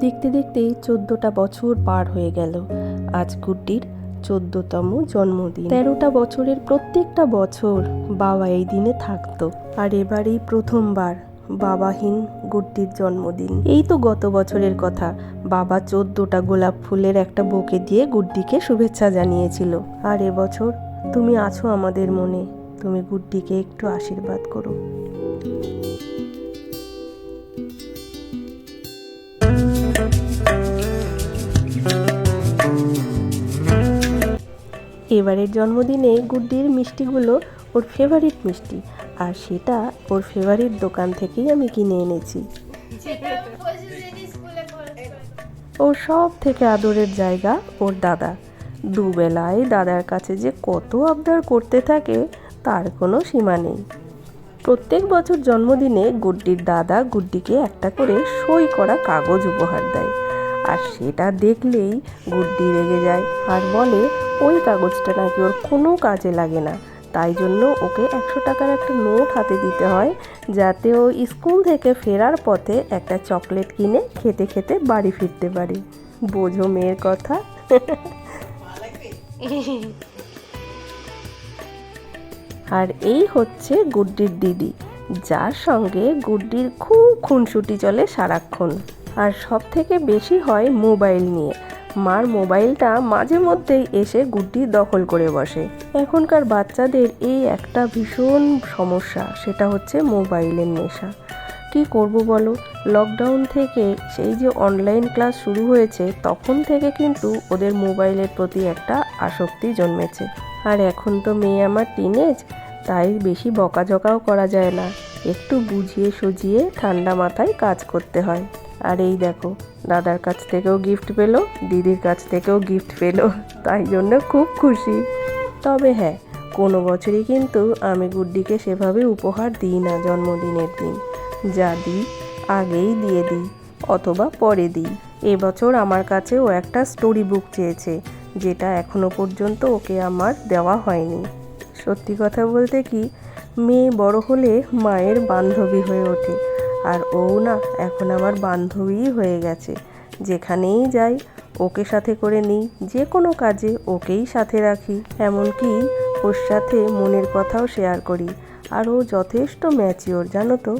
দেখতে দেখতেই 14টা বছর পার হয়ে গেল। আজ গুড্ডির 14তম জন্মদিন। 13টা বছরের প্রত্যেকটা বছর বাবা এই দিনে থাকতো, আর এবারেই প্রথমবার বাবাহীন গুড্ডির জন্মদিন। এই তো গত বছরের কথা, বাবা 14টা গোলাপ ফুলের একটা বুকে দিয়ে গুড্ডিকে শুভেচ্ছা জানিয়েছিল। আর এবছর তুমি আছো আমাদের মনে, তুমি গুড্ডিকে একটু আশীর্বাদ করো। এবারের জন্মদিনে গুড্ডির মিষ্টিগুলো ওর ফেভারিট মিষ্টি, আর সেটা ওর ফেভারিট দোকান থেকেই আমি কিনে এনেছি। ওর সব থেকে আদরের জায়গা ওর দাদা। দুবেলায় দাদার কাছে যে কত আবদার করতে থাকে তার কোনো সীমা নেই। প্রত্যেক বছর জন্মদিনে গুড্ডির দাদা গুড্ডিকে একটা করে সই করা কাগজ উপহার দেয়, আর সেটা দেখলেই গুড্ডি রেগে যায় আর বলে ওই কাগজটা নাকি ওর কোনো কাজে লাগে না, তাই জন্য ওকে 100 টাকার একটা নোট হাতে দিতে হয়, যাতে ও স্কুল থেকে ফেরার পথে একটা চকলেট কিনে খেতে খেতে বাড়ি ফিরতে পারে। বোঝো মেয়ের কথা। আর এই হচ্ছে গুড্ডির দিদি, যার সঙ্গে গুড্ডির খুব খুনসুটি চলে সারাক্ষণ। আর সব থেকে বেশি হয় মোবাইল নিয়ে। মার মোবাইলটা মাঝে মধ্যেই এসে গুড্ডি দখল করে বসে। এখনকার বাচ্চাদের এই একটা ভীষণ সমস্যা, সেটা হচ্ছে মোবাইলের নেশা। কি করব বলো, লকডাউন থেকে সেই যে অনলাইন ক্লাস শুরু হয়েছে তখন থেকে কিন্তু ওদের মোবাইলের প্রতি একটা আসক্তি জন্মেছে। আর এখন তো মেয়ে আমার টিনেজ, তাই বেশি বকাঝকাও করা যায় না, একটু বুঝিয়ে সুঝিয়ে ঠান্ডা মাথায় কাজ করতে হয়। আর এই দেখো, দাদার কাছ থেকেও গিফট পেলো, দিদির কাছ থেকেও গিফট পেলো, তাই জন্য খুব খুশি। তবে হ্যাঁ, কোনো বছরই কিন্তু আমি গুড্ডিকে সেভাবে উপহার দিই না জন্মদিনের দিন। যা দিই আগেই দিয়ে দিই অথবা পরে দিই। এবছর আমার কাছে ও একটা স্টোরি বুক চেয়েছে, যেটা এখনো পর্যন্ত ওকে আমার দেওয়া হয়নি। সত্যি কথা বলতে কি, মেয়ে বড় হলে মায়ের বান্ধবী হয়ে ওঠে, আর ও না এখন আমার বান্ধবীই হয়ে গেছে। যেখানেই যাই ওকে সাথে করে নিই, যে কোনো কাজে ওকেই সাথে রাখি, এমনকি ওর সাথে মনের কথাও শেয়ার করি। আর ও যথেষ্ট ম্যাচিওর, জানো তো,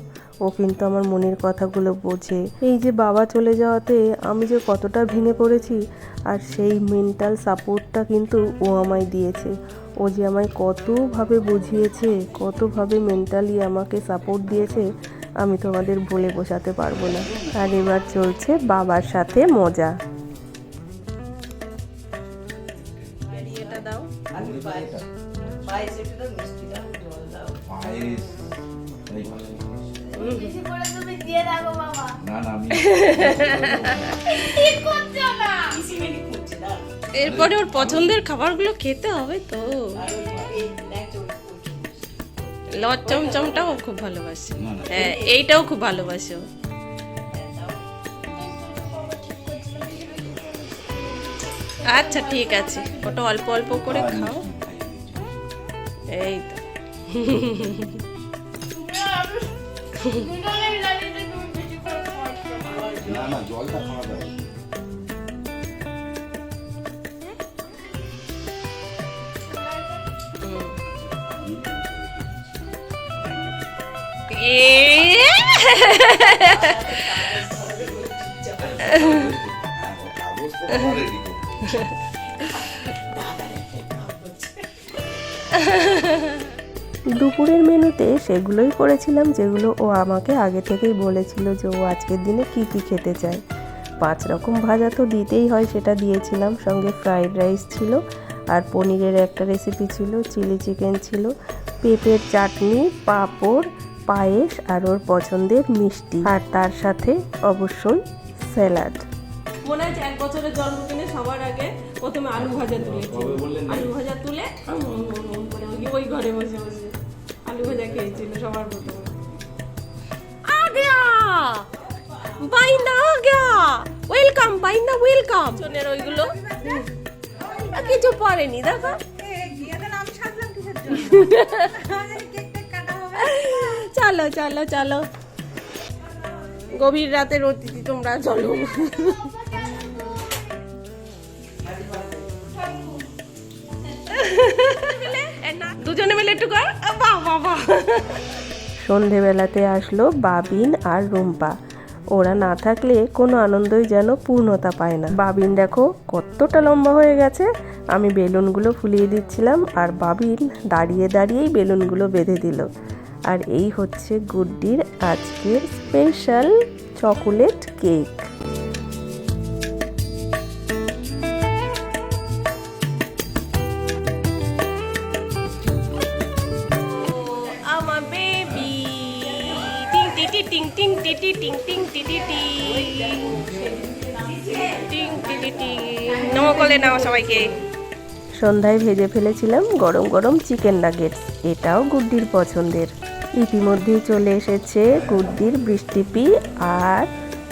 ও কিন্তু আমার মনের কথাগুলো বোঝে। এই যে বাবা চলে যাওয়াতে আমি যে কতটা ভেঙে পড়েছি, আর সেই মেন্টাল সাপোর্টটা কিন্তু ও আমায় দিয়েছে। ও যে আমায় কতভাবে বুঝিয়েছে, কতভাবে মেন্টালি আমাকে সাপোর্ট দিয়েছে, আমি তোমাদের বলে বোঝাতে পারবো না। আর এবার চলছে বাবার সাথে মজা। এরপরে ওর পছন্দের খাবারগুলো খেতে হবে তো। লট চমচমটাও খুব ভালোবাসে, হ্যাঁ এইটাও খুব ভালোবাসে। আচ্ছা ঠিক আছে, ওটা অল্প অল্প করে খাও। এই তো দুপুরের মেনুতে সেগুলোই করেছিলাম যেগুলো ও আমাকে আগে থেকেই বলেছিল যে ও আজকের দিনে কী কী খেতে চায়। 5 রকম ভাজা তো দিতেই হয়, সেটা দিয়েছিলাম। সঙ্গে ফ্রাইড রাইস ছিল, আর পনিরের একটা রেসিপি ছিল, চিলি চিকেন ছিল, পেঁপের চাটনি, পাঁপড়, পায়েস, আর ওর পছন্দের মিষ্টি, আর তার সাথে অবশ্যই স্যালাড। মনে আছে 1 বছরের জন্মদিনে সবার আগে প্রথমে আলু ভাজা তুলেছি। আলু ভাজা তুলে ওই ঘরে বসে বসে আলু ভাজা খেয়েছিল সবার প্রথমে। বাইনা গয়া, ওয়েলকাম বাইনা, ওয়েলকাম। সোনের ওইগুলো কিছু পড়েনি, দেখো। চলো চলো চলো, গভীর রাতের অতিথি তোমরা চলো। দুজনে মিলে একটু কর, বাহ বাবা। সন্ধেবেলাতে আসলো বাবিন আর রুম্পা। ওরা না থাকলে কোনো আনন্দই যেন পূর্ণতা পায় না। বাবিন দেখো কতটা লম্বা হয়ে গেছে। আমি বেলুনগুলো ফুলিয়ে দিচ্ছিলাম আর বাবিন দাঁড়িয়ে দাঁড়িয়েই বেলুনগুলো বেঁধে দিল। আর এই হচ্ছে গুড্ডির আজকের স্পেশাল চকোলেট কেক। আমার বেবি টিং টি টি টিং টিং টি টি টিং টিং টি টি টি টিং টি টি টি। নমকলে নাও সবাইকে। সন্ধ্যায় ভেজে ফেলেছিলাম গরম গরম চিকেন নাগেটস। এটাও গুড্ডির পছন্দের। ইতিমধ্যেই চলে এসেছে গুড্ডির বৃষ্টিপি আর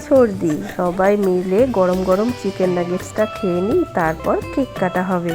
সর্দি। সবাই মিলে গরম গরম চিকেন নাগেটসটা খেয়ে নিই, তারপর কেক কাটা হবে।